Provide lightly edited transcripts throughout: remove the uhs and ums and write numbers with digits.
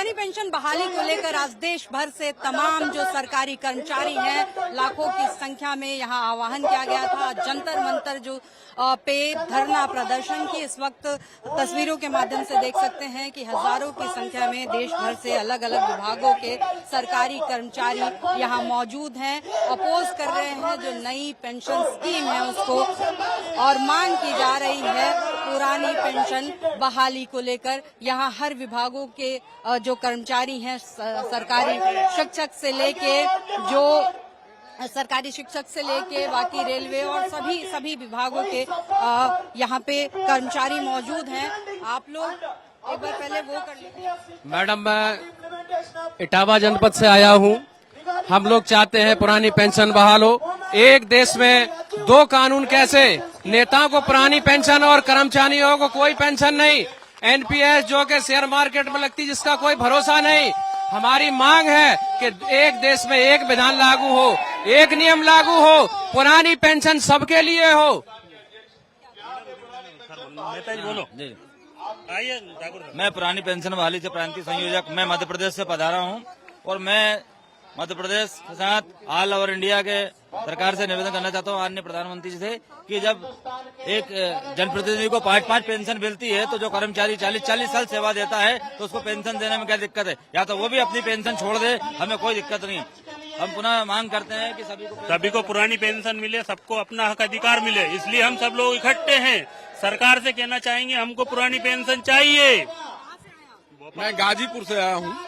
पुरानी पेंशन बहाली को लेकर आज देश भर से तमाम जो सरकारी कर्मचारी हैं, लाखों की संख्या में यहां आह्वान किया गया था। जंतर मंतर जो पे धरना प्रदर्शन की इस वक्त तस्वीरों के माध्यम से देख सकते हैं कि हजारों की संख्या में देश भर से अलग अलग विभागों के सरकारी कर्मचारी यहां मौजूद हैं, अपोज कर रहे हैं जो नई पेंशन स्कीम है उसको, और मांग की जा रही है पुरानी पेंशन बहाली को लेकर। यहां हर विभागों के जो कर्मचारी हैं, सरकारी शिक्षक से लेके बाकी रेलवे और सभी विभागों के यहाँ पे कर्मचारी मौजूद हैं। आप लोग एक बार पहले वो कर लीजिए। मैडम, मैं इटावा जनपद से आया हूँ। हम लोग चाहते हैं पुरानी पेंशन बहाल हो। एक देश में दो कानून कैसे? नेताओं को पुरानी पेंशन और कर्मचारियों को कोई पेंशन नहीं। एनपीएस जो कि शेयर मार्केट में लगती, जिसका कोई भरोसा नहीं। हमारी मांग है कि एक देश में एक विधान लागू हो, एक नियम लागू हो, पुरानी पेंशन सबके लिए हो। नेताजी बोलो। जी, आइए। मैं पुरानी पेंशन बहाली से प्रांतीय संयोजक, मैं मध्य प्रदेश से पधारा हूँ और मैं मध्य प्रदेश के साथ ऑल ओवर इंडिया के सरकार से निवेदन करना चाहता हूँ आदरणीय प्रधानमंत्री जी से कि जब एक जनप्रतिनिधि को 5-5 पेंशन मिलती है तो जो कर्मचारी 40-40 साल सेवा देता है तो उसको पेंशन देने में क्या दिक्कत है? या तो वो भी अपनी पेंशन छोड़ दे, हमें कोई दिक्कत नहीं है। हम पुनः मांग करते हैं कि सभी को पुरानी पेंशन मिले, सबको अपना हक अधिकार मिले। इसलिए हम सब लोग इकट्ठे हैं। सरकार से कहना चाहेंगे हमको पुरानी पेंशन चाहिए। मैं गाजीपुर से आया हूँ।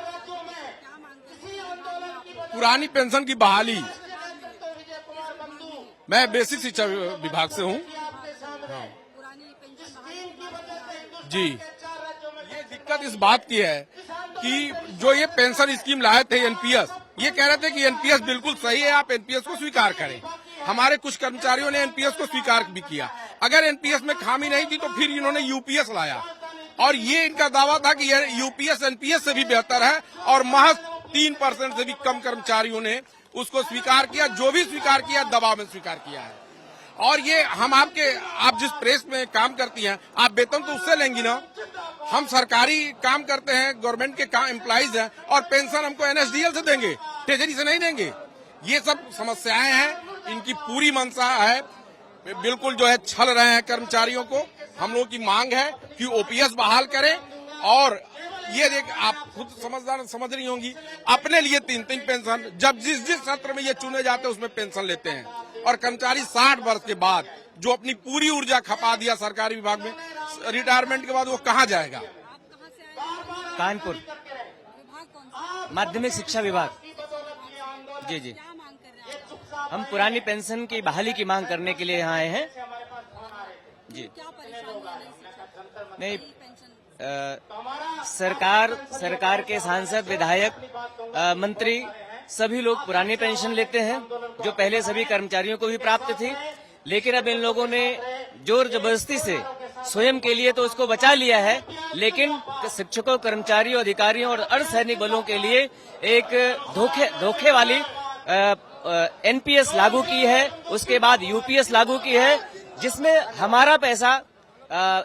पुरानी पेंशन की बहाली, मैं बेसिक शिक्षा विभाग से हूँ। हाँ। जी, ये दिक्कत इस बात की है कि जो ये पेंशन स्कीम लाए थे एनपीएस, ये कह रहे थे कि एनपीएस बिल्कुल सही है, आप एनपीएस को स्वीकार करें। हमारे कुछ कर्मचारियों ने एनपीएस को स्वीकार भी किया। अगर एनपीएस में खामी नहीं थी तो फिर इन्होंने यूपीएस लाया और ये इनका दावा था कि यूपीएस एनपीएस से भी बेहतर है और महज 3% से भी कम कर्मचारियों ने उसको स्वीकार किया। जो भी स्वीकार किया, दबाव में स्वीकार किया है। और ये आप जिस प्रेस में काम करती हैं, आप वेतन तो उससे लेंगी ना। हम सरकारी काम करते हैं, गवर्नमेंट के काम एम्प्लॉइज हैं और पेंशन हमको एनएसडीएल से देंगे, ट्रेजरी से नहीं देंगे। ये सब समस्याएं हैं, इनकी पूरी मंशा है, बिल्कुल जो है छल रहे हैं कर्मचारियों को। हम लोगों की मांग है कि ओपीएस बहाल करें और ये देख, आप खुद समझ रही होंगी, अपने लिए 3-3 पेंशन, जब जिस सत्र में ये चुने जाते हैं उसमें पेंशन लेते हैं। और कर्मचारी 60 वर्ष के बाद जो अपनी पूरी ऊर्जा खपा दिया सरकारी विभाग में, रिटायरमेंट के बाद वो कहाँ जाएगा? कानपुर माध्यमिक शिक्षा विभाग। जी, हम पुरानी पेंशन की बहाली की मांग करने के लिए यहाँ आए हैं। जी, नहीं, सरकार के सांसद, विधायक, मंत्री सभी लोग पुरानी पेंशन लेते हैं जो पहले सभी कर्मचारियों को भी प्राप्त थी। लेकिन अब इन लोगों ने जोर जबरदस्ती से स्वयं के लिए तो उसको बचा लिया है, लेकिन शिक्षकों, कर्मचारियों, अधिकारियों और अर्धसैनिक बलों के लिए एक धोखे वाली एनपीएस लागू की है। उसके बाद यूपीएस लागू की है, जिसमें हमारा पैसा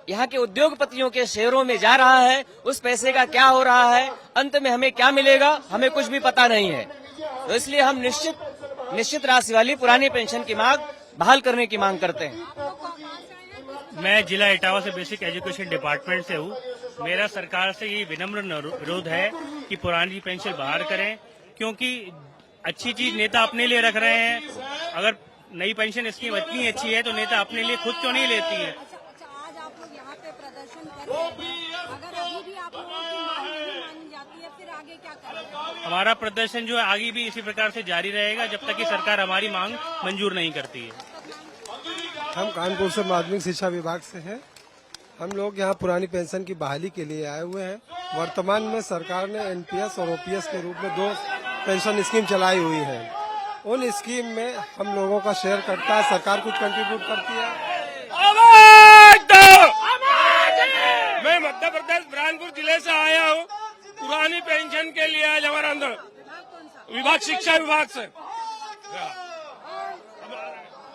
यहाँ के उद्योगपतियों के शेयरों में जा रहा है। उस पैसे का क्या हो रहा है, अंत में हमें क्या मिलेगा, हमें कुछ भी पता नहीं है। तो इसलिए हम निश्चित राशि वाली पुरानी पेंशन की मांग बहाल करने की मांग करते हैं। मैं जिला इटावा से बेसिक एजुकेशन डिपार्टमेंट से हूँ। मेरा सरकार से ये विनम्र विरोध है कि पुरानी पेंशन बहाल करें, क्योंकि अच्छी चीज नेता अपने लिए रख रहे हैं। अगर नई पेंशन स्कीम इतनी अच्छी है तो नेता अपने लिए खुद क्यों नहीं लेती है? आज आप लोग यहाँ पे प्रदर्शन कर रहे हैं, अगर अभी भी आप लोगों की मांग नहीं मानी जाती है, फिर आगे क्या करेंगे? हमारा प्रदर्शन जो है आगे भी इसी प्रकार से जारी रहेगा जब तक कि सरकार हमारी मांग मंजूर नहीं करती है। हम कानपुर से माध्यमिक शिक्षा विभाग से हैं। हम लोग यहाँ पुरानी पेंशन की बहाली के लिए आए हुए हैं। वर्तमान में सरकार ने एनपीएस और ओपीएस के रूप में 2 पेंशन स्कीम चलाई हुई है। उन स्कीम में हम लोगों का शेयर कटता है, सरकार कुछ कंट्रीब्यूट करती है। मैं मध्य प्रदेश बुरहानपुर जिले से आया हूँ। पुरानी पेंशन के लिए आज हमारा अंदर विभाग शिक्षा विभाग से,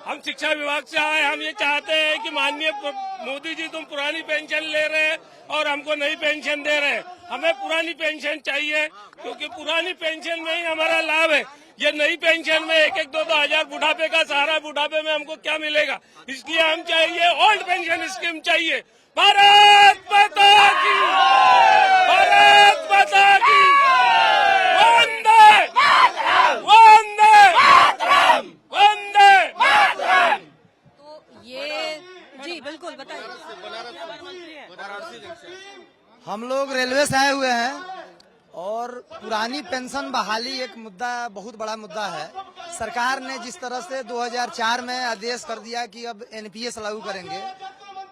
हम शिक्षा विभाग से आए। हम ये चाहते हैं कि माननीय मोदी जी, तुम पुरानी पेंशन ले रहे हैं और हमको नई पेंशन दे रहे हैं। हमें पुरानी पेंशन चाहिए, क्योंकि पुरानी पेंशन में ही हमारा लाभ है। ये नई पेंशन में 1-1, 2-2 हजार बुढ़ापे का सहारा, बुढ़ापे में हमको क्या मिलेगा? इसलिए हम चाहिए ओल्ड पेंशन स्कीम चाहिए। भारत माता की, भारत माता की, वंदे वंदे वंदे। तो ये जी बिल्कुल बताइए। हम लोग रेलवे से आए हुए हैं और पुरानी पेंशन बहाली एक मुद्दा, बहुत बड़ा मुद्दा है। सरकार ने जिस तरह से 2004 में आदेश कर दिया कि अब एनपीएस लागू करेंगे,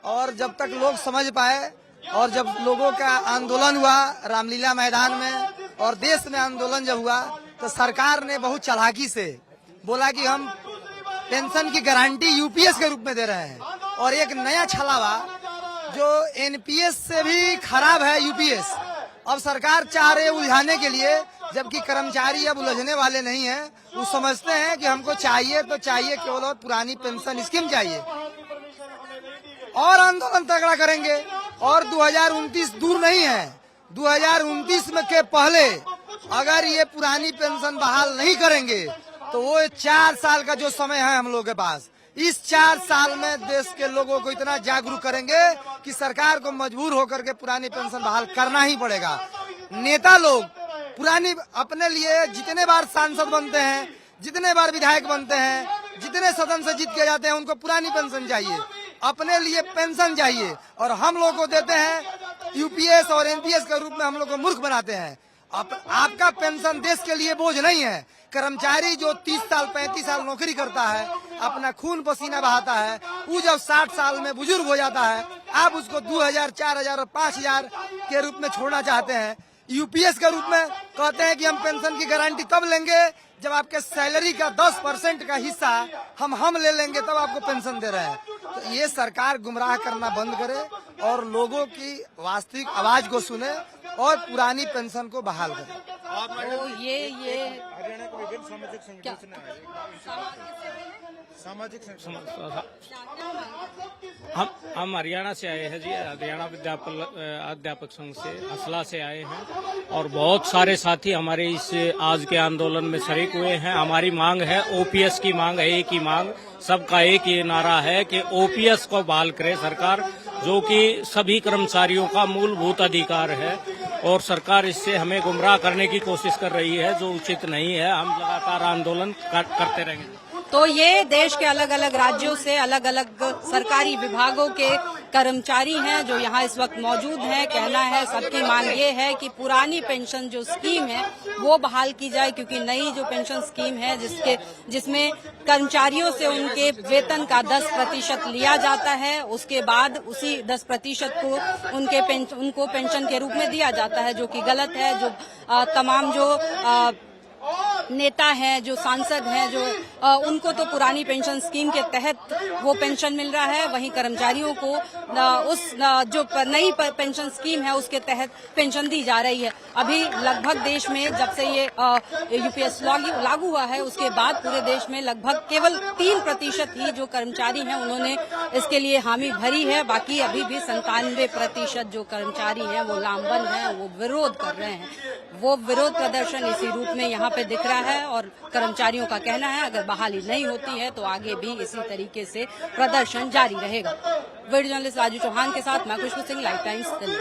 और जब तक लोग समझ पाए और जब लोगों का आंदोलन हुआ रामलीला मैदान में और देश में आंदोलन जब हुआ, तो सरकार ने बहुत चालाकी से बोला कि हम पेंशन की गारंटी यूपीएस के रूप में दे रहे हैं। और एक नया छलावा जो एनपीएस से भी खराब है यूपीएस, अब सरकार चाह रहे उलझाने के लिए, जबकि कर्मचारी अब उलझने वाले नहीं है। वो समझते हैं कि हमको चाहिए तो चाहिए केवल और पुरानी पेंशन स्कीम चाहिए, और आंदोलन तगड़ा करेंगे। और 2029 दूर नहीं है, 2029 में के पहले अगर ये पुरानी पेंशन बहाल नहीं करेंगे तो वो 4 साल का जो समय है हम लोग के पास, इस 4 साल में देश के लोगों को इतना जागरूक करेंगे कि सरकार को मजबूर होकर के पुरानी पेंशन बहाल करना ही पड़ेगा। नेता लोग पुरानी अपने लिए जितने बार सांसद बनते हैं, जितने बार विधायक बनते हैं, जितने सदन से जीत के जाते हैं, उनको पुरानी पेंशन चाहिए, अपने लिए पेंशन चाहिए, और हम लोग को देते हैं यूपीएस और एनपीएस के रूप में हम लोग को मूर्ख बनाते हैं। आपका पेंशन देश के लिए बोझ नहीं है। कर्मचारी जो 30 साल 35 साल नौकरी करता है, अपना खून पसीना बहाता है, वो जब 60 साल में बुजुर्ग हो जाता है, आप उसको 2000, 4000 और 5000 के रूप में छोड़ना चाहते हैं। यूपीएस के रूप में कहते हैं कि हम पेंशन की गारंटी तब लेंगे जब आपके सैलरी का 10% का हिस्सा हम ले लेंगे, तब आपको पेंशन दे रहे हैं। तो ये सरकार गुमराह करना बंद करे और लोगों की वास्तविक आवाज को सुने और पुरानी पेंशन को बहाल करे। तो ये हम हरियाणा से आए हैं जी, हरियाणा अध्यापक संघ से, असला से आए हैं, और बहुत सारे साथी हमारे इस आज के आंदोलन में शरीक हुए हैं। हमारी मांग है, ओपीएस की मांग है, एक ही मांग, सबका एक ही नारा है कि ओपीएस को बहाल करे सरकार, जो कि सभी कर्मचारियों का मूलभूत अधिकार है, और सरकार इससे हमें गुमराह करने की कोशिश कर रही है, जो उचित नहीं है। हम लगातार आंदोलन करते रहेंगे। तो ये देश के अलग अलग राज्यों से अलग अलग सरकारी विभागों के कर्मचारी हैं जो यहाँ इस वक्त मौजूद हैं। कहना है, सबकी मांग ये है कि पुरानी पेंशन जो स्कीम है वो बहाल की जाए, क्योंकि नई जो पेंशन स्कीम है जिसमें कर्मचारियों से उनके वेतन का 10% लिया जाता है, उसके बाद उसी 10% को उनको पेंशन के रूप में दिया जाता है, जो कि गलत है। जो तमाम जो नेता हैं, जो सांसद हैं, जो उनको तो पुरानी पेंशन स्कीम के तहत वो पेंशन मिल रहा है, वहीं कर्मचारियों को उस जो नई पेंशन स्कीम है उसके तहत पेंशन दी जा रही है। अभी लगभग देश में जब से ये यूपीएस लागू हुआ है उसके बाद पूरे देश में लगभग केवल 3% ही जो कर्मचारी हैं उन्होंने इसके लिए हामी भरी है। बाकी अभी भी 97% जो कर्मचारी हैं वो लामबंद हैं, वो विरोध कर रहे हैं। वो विरोध प्रदर्शन इसी रूप में यहाँ पे दिख रहा है, और कर्मचारियों का कहना है अगर बहाली नहीं होती है तो आगे भी इसी तरीके से प्रदर्शन जारी रहेगा। वीडियो जर्नलिस्ट राजू चौहान के साथ मैं खुशबू सिंह, लाइव टाइम्स दिल्ली।